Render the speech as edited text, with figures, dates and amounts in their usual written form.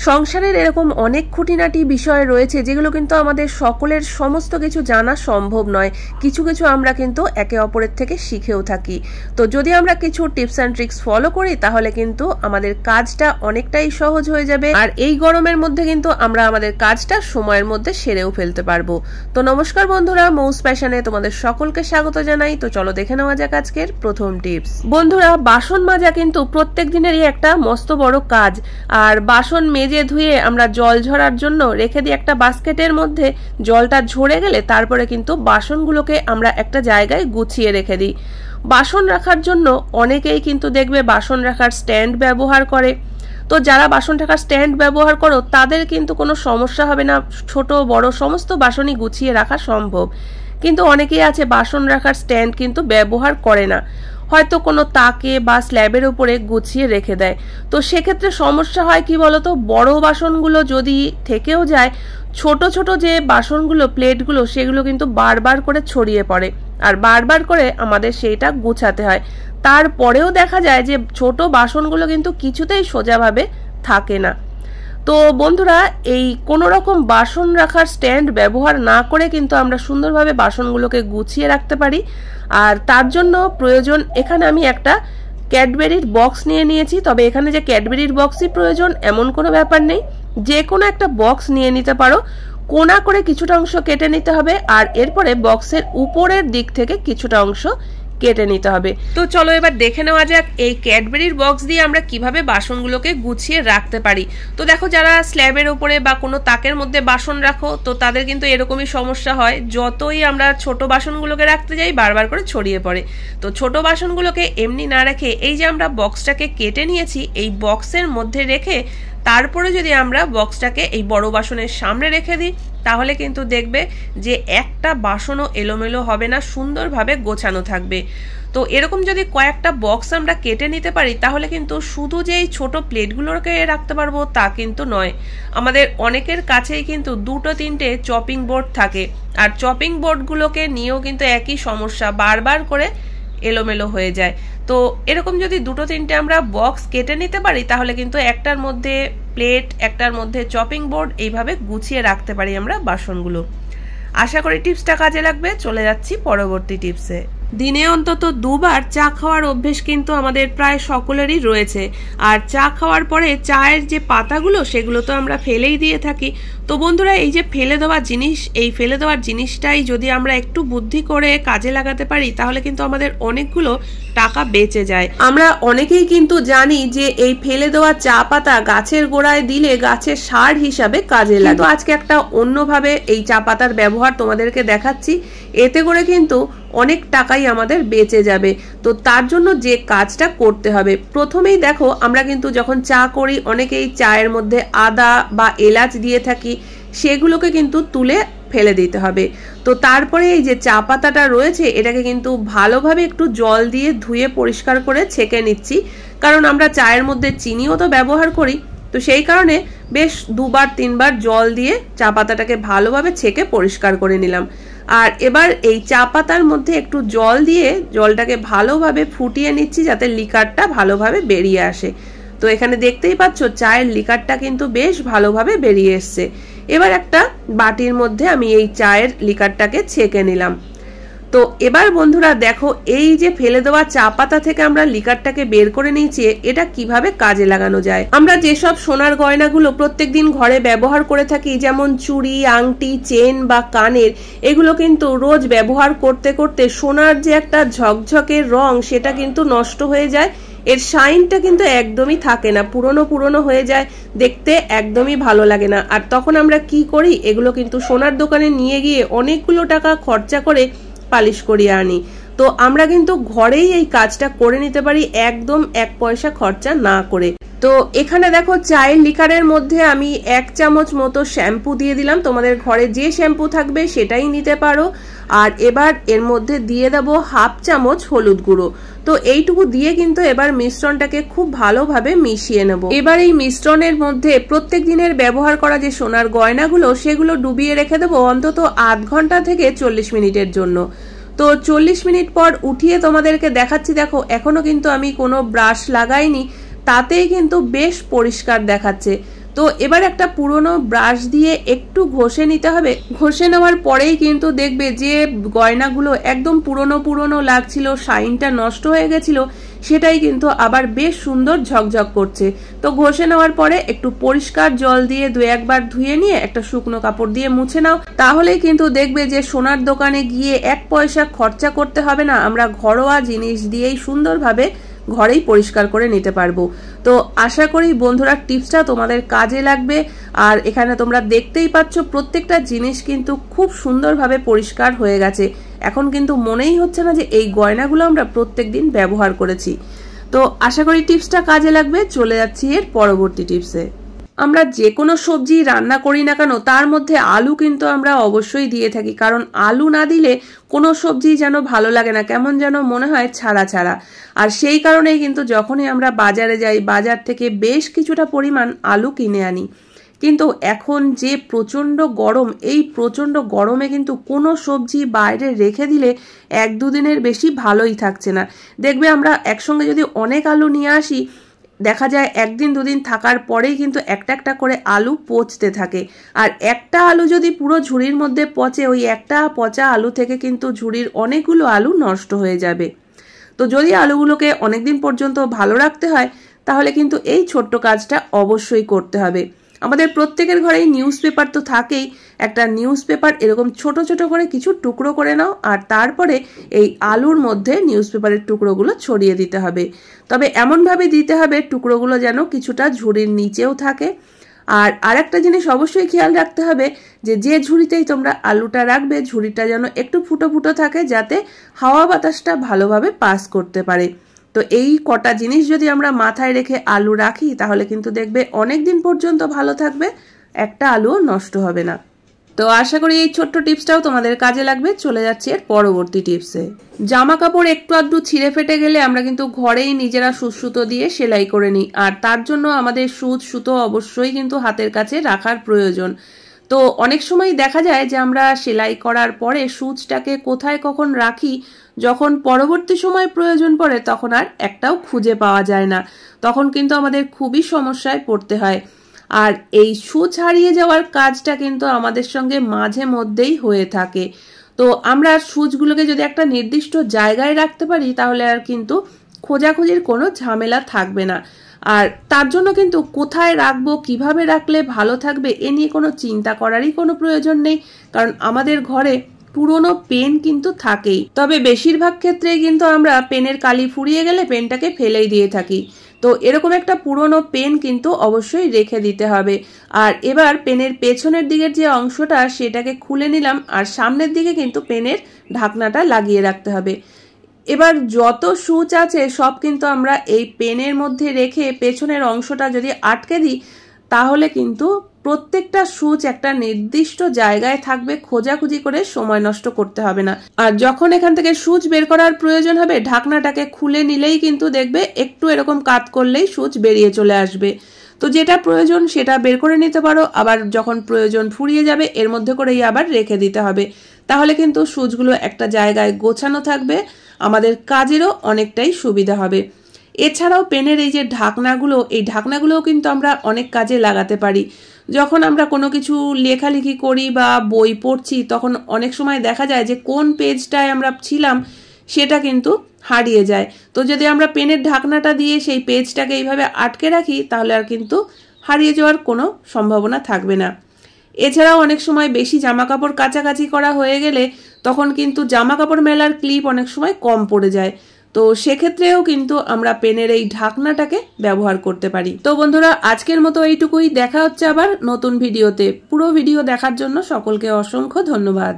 সংসারের এরকম অনেক খুঁটিনাটি বিষয় রয়েছে যেগুলো কিন্তু আমাদের সকলের সমস্ত কিছু জানা সম্ভব নয়। কিছু কিছু আমরা কিন্তু একে অপরের থেকে শিখেও থাকি। তো যদি আমরা কিছু টিপস অ্যান্ড ট্রিক্স ফলো করি তাহলে কিন্তু আমাদের কাজটা অনেকটাই সহজ হয়ে যাবে। আর এই গরমের মধ্যে কিন্তু আমরা আমাদের কাজটা সময়ের মধ্যে সেরেও ফেলতে পারবো। তো নমস্কার বন্ধুরা, মৌস প্যাশনে তোমাদের সকলকে স্বাগত জানাই। তো চলো দেখে নেওয়া যাক আজকের প্রথম টিপস। বন্ধুরা, বাসন মাজা কিন্তু প্রত্যেক দিনেরই একটা মস্ত বড় কাজ। আর বাসন মেজে ধুয়ে আমরা জল ঝরার জন্য রেখে দিই একটা বাস্কেটের মধ্যে। জলটা ঝরে গেলে তারপরে কিন্তু বাসনগুলোকে আমরা একটা জায়গায় গুছিয়ে রেখে দিই। বাসন রাখার জন্য অনেকেই কিন্তু দেখবে বাসন রাখার স্ট্যান্ড ব্যবহার করে। তো যারা বাসন রাখার স্ট্যান্ড ব্যবহার করো তাদের কিন্তু কোনো সমস্যা হবে না, ছোট বড় সমস্ত বাসনই গুছিয়ে রাখা সম্ভব। কিন্তু অনেকেই আছে বাসন রাখার স্ট্যান্ড কিন্তু ব্যবহার করে না, হয়তো কোনো তাকে বা স্ল্যাবের উপরে গুছিয়ে রেখে দেয়। তো সেক্ষেত্রে সমস্যা হয় কি বলতো, বড় বাসনগুলো যদি থেকেও যায়, ছোট ছোট যে বাসনগুলো প্লেটগুলো সেগুলো কিন্তু বারবার করে ছড়িয়ে পড়ে আর বারবার করে আমাদের সেইটা গুছাতে হয়। তারপরেও দেখা যায় যে ছোট বাসনগুলো কিন্তু কিছুতেই সোজাভাবে থাকে না। তো বন্ধুরা, এই কোনো রকম বাসন রাখার স্ট্যান্ড ব্যবহার না করে কিন্তু আমরা সুন্দরভাবে বাসনগুলোকে গুছিয়ে রাখতে পারি। আর তার জন্য প্রয়োজন, এখানে আমি একটা ক্যাডবেরির বক্স নিয়ে নিয়েছি। তবে এখানে যে ক্যাডবেরির বক্সই প্রয়োজন এমন কোনো ব্যাপার নেই, যে কোনো একটা বক্স নিয়ে নিতে পারো। কোনা করে কিছুটা অংশ কেটে নিতে হবে আর এরপরে বক্সের উপরের দিক থেকে কিছুটা অংশ কেটে নিতে হবে। তো চলো এবার দেখে নেওয়া যাক এই ক্যাডবেরির বক্স দিয়ে আমরা কিভাবে বাসনগুলোকে গুছিয়ে রাখতে পারি। তো দেখো, যারা স্ল্যাবের উপরে বা কোনো তাকের মধ্যে বাসন রাখো তো তাদের কিন্তু এরকমই সমস্যা হয়, যতই আমরা ছোট বাসনগুলোকে রাখতে যাই বারবার করে ছড়িয়ে পড়ে। তো ছোট বাসনগুলোকে এমনি না রেখে এই যে আমরা বক্সটাকে কেটে নিয়েছি, এই বক্সের মধ্যে রেখে তারপরে যদি আমরা বক্সটাকে এই বড় বাসনের সামনে রেখে দিই তাহলে কিন্তু দেখবে যে একটা বাসনও এলোমেলো হবে না, সুন্দরভাবে গোছানো থাকবে। তো এরকম যদি কয়েকটা বক্স আমরা কেটে নিতে পারি তাহলে কিন্তু শুধু যে এই ছোট প্লেটগুলোকে রাখতে পারবো তা কিন্তু নয়। আমাদের অনেকের কাছেই কিন্তু দুটো তিনটে চপিং বোর্ড থাকে, আর চপিং বোর্ডগুলোকে নিয়েও কিন্তু একই সমস্যা, বারবার করে এলোমেলো হয়ে যায়। তো এরকম যদি দুটো তিনটে আমরা বক্স কেটে নিতে পারি তাহলে কিন্তু একটার মধ্যে প্লেট, একটার মধ্যে চপিং বোর্ড, এইভাবে গুছিয়ে রাখতে পারি আমরা বাসনগুলো। আশা করি টিপসটা কাজে লাগবে। চলে যাচ্ছি পরবর্তী টিপসে। দিনে অন্তত দুবার চা খাওয়ার অভ্যেস কিন্তু আমাদের প্রায় সকলেরই রয়েছে। আর চা খাওয়ার পরে চায়ের যে পাতাগুলো সেগুলো তো আমরা ফেলেই দিয়ে থাকি। তো বন্ধুরা, এই যে ফেলে দেওয়া জিনিস, এই ফেলে দেওয়ার জিনিসটাই যদি আমরা একটু বুদ্ধি করে কাজে লাগাতে পারি তাহলে কিন্তু আমাদের অনেকগুলো টাকা বেঁচে যায়। আমরা অনেকেই কিন্তু জানি যে এই ফেলে দেওয়া চা পাতা গাছের গোড়ায় দিলে গাছের সার হিসাবে কাজে লাগে। তো আজকে একটা অন্যভাবে এই চা পাতার ব্যবহার তোমাদেরকে দেখাচ্ছি। এতে করে কিন্তু অনেক টাকাই আমাদের বেঁচে যাবে। তো তার জন্য যে কাজটা করতে হবে, প্রথমেই দেখো আমরা কিন্তু যখন চা করি অনেকেই চায়ের মধ্যে আদা বা এলাচ দিয়ে থাকি, সেগুলোকে কিন্তু তুলে ফেলে দিতে হবে। তো তারপরে এই যে চা পাতাটা রয়েছে এটাকে কিন্তু ভালোভাবে একটু জল দিয়ে ধুয়ে পরিষ্কার করে ছেঁকে নিচ্ছি, কারণ আমরা চায়ের মধ্যে চিনিও তো ব্যবহার করি। তো সেই কারণে বেশ দুবার তিনবার জল দিয়ে চা পাতাটাকে ভালোভাবে ছেঁকে পরিষ্কার করে নিলাম। আর এবার এই চা পাতার মধ্যে একটু জল দিয়ে জলটাকে ভালোভাবে ফুটিয়ে নিচ্ছি যাতে লিকারটা ভালোভাবে বেরিয়ে আসে। তো এখানে দেখতেই পাচ্ছ চায়ের লিকারটা কিন্তু বেশ ভালোভাবে বেরিয়ে এসছে। এবার একটা বাটির মধ্যে আমি এই চায়ের লিকারটাকে ছেঁকে নিলাম। তো এবার বন্ধুরা দেখো, এই যে ফেলে দেওয়া চা পাতা থেকে আমরা লিকারটাকে বের করে নিয়েছি, এটা কিভাবে কাজে লাগানো যায়। আমরা যেসব সোনার গয়নাগুলো প্রত্যেকদিন ঘরে ব্যবহার করে থাকি, যেমন চুড়ি, আংটি, চেন বা কানের, এগুলো কিন্তু রোজ ব্যবহার করতে করতে সোনার যে একটা ঝকঝকের রং সেটা কিন্তু নষ্ট হয়ে যায়, এর শাইনটা কিন্তু একদমই থাকে না, পুরনো পুরনো হয়ে যায়, দেখতে একদমই ভালো লাগে না। আর তখন আমরা কি করি, এগুলো কিন্তু সোনার দোকানে নিয়ে গিয়ে অনেকগুলো টাকা খরচা করে পালিশ করিয়ে আনি। তো আমরা কিন্তু ঘরেই এই কাজটা করে নিতে পারি একদম 1 পয়সা খরচা না করে। তো এখানে দেখো চায়ের লিকারের মধ্যে আমি 1 চামচ মতো শ্যাম্পু দিয়ে দিলাম। তোমাদের ঘরে যে শ্যাম্পু থাকবে সেটাই নিতে পারো। আর এবার এর মধ্যে দিয়ে দেবো 1/2 চামচ হলুদ গুঁড়ো। তো এইটুকু দিয়ে কিন্তু এবার মিশ্রণটাকে খুব ভালোভাবে মিশিয়ে নেব। এবার এই মিশ্রণের মধ্যে প্রত্যেক দিনের ব্যবহার করা যে সোনার গয়নাগুলো সেগুলো ডুবিয়ে রেখে দেবো অন্তত আধ ঘন্টা থেকে 40 মিনিটের জন্য। তো 40 মিনিট পর উঠিয়ে তোমাদেরকে দেখাচ্ছি। দেখো এখনো কিন্তু আমি কোনো ব্রাশ লাগাইনি, তাতেই কিন্তু বেশ পরিষ্কার দেখাচ্ছে। তো এবার একটা পুরনো ব্রাশ দিয়ে একটু ঘষে নিতে হবে। ঘষে নেওয়ার পরেই কিন্তু দেখবে যে গয়নাগুলো একদম পুরনো পুরনো লাগছিল, শাইনটা নষ্ট হয়ে গেছিল, সেটাই কিন্তু আবার বেশ সুন্দর ঝকঝক করছে। তো ঘষে নেওয়ার পরে একটু পরিষ্কার জল দিয়ে 2-1 বার ধুয়ে নিয়ে একটা শুকনো কাপড় দিয়ে মুছে নাও, তাহলেই কিন্তু দেখবে যে সোনার দোকানে গিয়ে 1 পয়সা খরচা করতে হবে না, আমরা ঘরোয়া জিনিস দিয়েই সুন্দরভাবে ঘরেই পরিষ্কার করে নিতে পারবো। তো আশা করি বন্ধুরা টিপসটা তোমাদের কাজে লাগবে। আর এখানে তোমরা দেখতেই পাচ্ছ প্রত্যেকটা জিনিস কিন্তু খুব সুন্দরভাবে পরিষ্কার হয়ে গেছে। এখন কিন্তু মনেই হচ্ছে না যে এই গয়নাগুলো আমরা প্রত্যেকদিন ব্যবহার করেছি। তো আশা করি টিপসটা কাজে লাগবে। চলে যাচ্ছি এর পরবর্তী টিপসে। আমরা যে কোনো সবজি রান্না করি না কেন তার মধ্যে আলু কিন্তু আমরা অবশ্যই দিয়ে থাকি, কারণ আলু না দিলে কোনো সবজি যেন ভালো লাগে না, কেমন যেন মনে হয় ছাড়া ছাড়া। আর সেই কারণেই কিন্তু যখনই আমরা বাজারে যাই, বাজার থেকে বেশ কিছুটা পরিমাণ আলু কিনে আনি। কিন্তু এখন যে প্রচণ্ড গরম, এই প্রচণ্ড গরমে কিন্তু কোনো সবজি বাইরে রেখে দিলে 1-2 দিনের বেশি ভালোই থাকছে না। দেখবে আমরা একসঙ্গে যদি অনেক আলু নিয়ে আসি, দেখা যায় 1-2 দিন থাকার পরেই কিন্তু একটা একটা করে আলু পচতে থাকে। আর একটা আলু যদি পুরো ঝুড়ির মধ্যে পচে, ওই একটা পচা আলু থেকে কিন্তু ঝুড়ির অনেকগুলো আলু নষ্ট হয়ে যাবে। তো যদি আলুগুলোকে অনেকদিন পর্যন্ত ভালো রাখতে হয়, তাহলে কিন্তু এই ছোট্ট কাজটা অবশ্যই করতে হবে। আমাদের প্রত্যেকের ঘরেই নিউজ পেপার তো থাকেই। একটা নিউজ পেপার এরকম ছোট ছোট করে কিছু টুকরো করে নাও, আর তারপরে এই আলুর মধ্যে নিউজ পেপারের টুকরোগুলো ছড়িয়ে দিতে হবে। তবে এমনভাবে দিতে হবে টুকরোগুলো যেন কিছুটা ঝুড়ির নিচেও থাকে। আর আরেকটা জিনিস অবশ্যই খেয়াল রাখতে হবে যে যে ঝুড়িতেই তোমরা আলুটা রাখবে, ঝুড়িটা যেন একটু ফুটো ফুটো থাকে, যাতে হাওয়া বাতাসটা ভালোভাবে পাস করতে পারে। তো এই কটা জিনিস যদি আমরা মাথায় রেখে আলু রাখি, তাহলে কিন্তু দেখবে অনেক দিন পর্যন্ত ভালো থাকবে, একটা আলুও নষ্ট হবে না। তো আশা করি এই ছোট্ট টিপসটাও তোমাদের কাজে লাগবে। চলে যাচ্ছে এর পরবর্তী টিপসে। জামা কাপড় একটু আধটু ছিঁড়ে ফেটে গেলে আমরা কিন্তু ঘরেই নিজেরা সুচ সুতো দিয়ে সেলাই করে নিই, আর তার জন্য আমাদের সুচ সুতো অবশ্যই কিন্তু হাতের কাছে রাখার প্রয়োজন। তো অনেক সময় দেখা যায় যে আমরা সেলাই করার পরে সুচটাকে কোথায় কখন রাখি, যখন পরবর্তী সময় প্রয়োজন পড়ে তখন আর একটাও খুঁজে পাওয়া যায় না, তখন কিন্তু আমাদের খুবই সমস্যায় পড়তে হয়। আর এই সুচ হারিয়ে যাওয়ার কাজটা কিন্তু আমাদের সঙ্গে মাঝে মধ্যেই হয়ে থাকে। তো আমরা সুচগুলোকে যদি একটা নির্দিষ্ট জায়গায় রাখতে পারি, তাহলে আর কিন্তু খোঁজাখুঁজির কোনো ঝামেলা থাকবে না। আর তার জন্য কিন্তু কোথায় রাখবো, কিভাবে রাখলে ভালো থাকবে, এ নিয়ে কোনো চিন্তা করারই কোনো প্রয়োজন নেই, কারণ আমাদের ঘরে পুরনো পেন কিন্তু থাকেই। তবে বেশিরভাগ ক্ষেত্রে কিন্তু আমরা পেনের কালি ফুরিয়ে গেলে পেনটাকে ফেলেই দিয়ে থাকি। তো এরকম একটা পুরনো পেন কিন্তু অবশ্যই রেখে দিতে হবে। আর এবার পেনের পেছনের দিকের যে অংশটা সেটাকে খুলে নিলাম, আর সামনের দিকে কিন্তু পেনের ঢাকনাটা লাগিয়ে রাখতে হবে। এবার যত সুচ আছে সব কিন্তু আমরা এই পেনের মধ্যে রেখে পেছনের অংশটা যদি আটকে দিই, তাহলে কিন্তু প্রত্যেকটা সুচ একটা নির্দিষ্ট জায়গায় থাকবে, খোঁজাখুঁজি করে সময় নষ্ট করতে হবে না। আর যখন এখান থেকে সুচ বের করার প্রয়োজন হবে, ঢাকনাটাকে খুলে নিলেই কিন্তু দেখবে একটু এরকম কাত করলেই সুচ বেরিয়ে চলে আসবে। তো যেটা প্রয়োজন সেটা বের করে নিতে পারো, আবার যখন প্রয়োজন ফুরিয়ে যাবে এর মধ্যে করেই আবার রেখে দিতে হবে। তাহলে কিন্তু সুচগুলো একটা জায়গায় গোছানো থাকবে, আমাদের কাজেরও অনেকটাই সুবিধা হবে। এছাড়াও পেনের এই যে ঢাকনাগুলো, এই ঢাকনাগুলোও কিন্তু আমরা অনেক কাজে লাগাতে পারি। যখন আমরা কোনো কিছু লেখালেখি করি বা বই পড়ছি, তখন অনেক সময় দেখা যায় যে কোন পেজটায় আমরা ছিলাম সেটা কিন্তু হারিয়ে যায়। তো যদি আমরা পেনের ঢাকনাটা দিয়ে সেই পেজটাকে এইভাবে আটকে রাখি, তাহলে আর কিন্তু হারিয়ে যাওয়ার কোনো সম্ভাবনা থাকবে না। এছাড়াও অনেক সময় বেশি জামা কাপড় কাচাকাচি করা হয়ে গেলে তখন কিন্তু জামা কাপড় মেলার ক্লিপ অনেক সময় কম পড়ে যায়। তো সেক্ষেত্রেও কিন্তু আমরা পেনের এই ঢাকনাটাকে ব্যবহার করতে পারি। তো বন্ধুরা, আজকের মতো এইটুকুই। দেখা হচ্ছে আবার নতুন ভিডিওতে। পুরো ভিডিও দেখার জন্য সকলকে অসংখ্য ধন্যবাদ।